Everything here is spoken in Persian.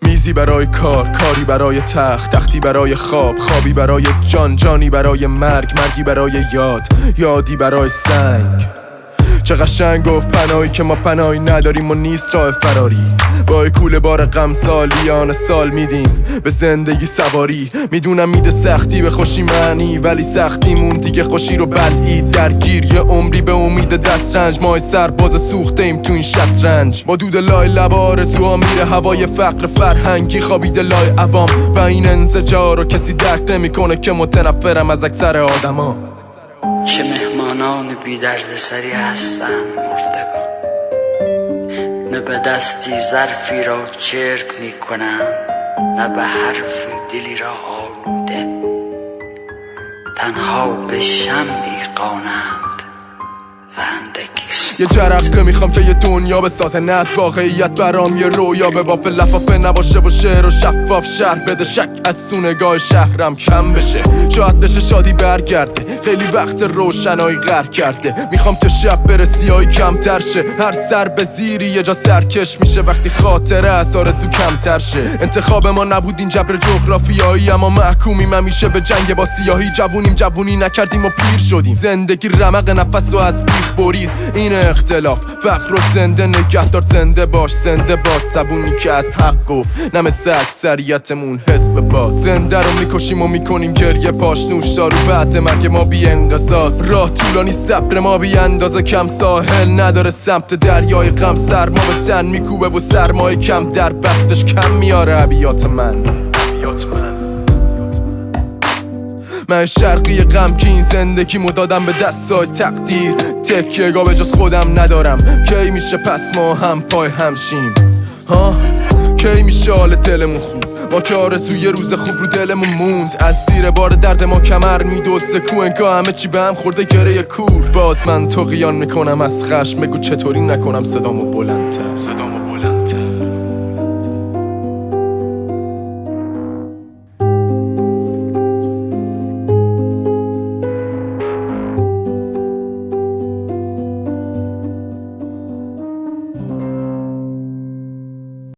میزی برای کار، کاری برای تخت، تختی برای خواب، خوابی برای جان، جانی برای مرگ، مرگی برای یاد، یادی برای سنگ. چه قشنگ گفت پناهی که ما پناهی نداریم و نیست راه فراری. با کوله بار غم سالیان سال میدیم به زندگی سواری. میدونم میده سختی به خوشی معنی، ولی سختیمون دیگه خوشی رو بلعید. درگیر یه عمری به امید دسترنج، ما سرباز سوخته ایم تو این شطرنج. با دود لای لبا آرزوها میره هوای فقر فرهنگی خوابیده لای عوام. و این انزجار رو کسی درک نمیکنه که متنفرم از اکثر آدما. چه مهمانان بی درد سری هستند مردگان، نه به دستی ظرفی را چرک می کنند، نه به حرفی دلی را آلوده. تنها به شمعی قانند و اندکی یه جرقه میخوام که یه دنیا بسازه، نه از واقعیت برام یه رویا به بافه لفافه نباشه و شعر و شفاف شهر بده. شک از سونگاه شهرم کم بشه، شاید بشه شادی برگرده. خیلی وقت روشنایی غر کرده، میخوام تا شب بره سیاهی کمتر شه. هر سر به زیری یه جا سرکش میشه وقتی خاطره از آرزو کمتر شه. انتخاب ما نبود این جبر جغرافیایی، اما محکومیم همیشه به جنگ با سیاهی. جوونیم جوونی نکردیم و پیر شدیم، زندگی رمق نفس و از بیخ برید. این اختلاف فقر و زنده نگهدار، زنده باش زنده باد. زبونی که از حق گفت نه مثل اکثریتمون حزب باد. زنده رو میکشیم و میکنیم گریه پاشنوش دارو بعد مرگ ما بی انقصاص. راه طولانی صبر ما بی اندازه کم، ساحل نداره سمت دریای غم. سرما به تن میکوبه و سرمایه کم در وصفش کم میاره ابیات من. من شرقی غمگین زندگیمو دادم به دستای تقدیر. تکیه‌گاه به جز خودم ندارم، کی میشه پس ما هم پای همشیم؟ ها کی میشه حال دلمون خوب؟ ما که آرزوی روز خوب رو دلمون موند. از زیر بار درد ما کمر میدوسته کو، انگاه همه چی به هم خورده گره کور. باز من تو قیان میکنم از خشم، بگو چطوری نکنم صدامو بلندتر.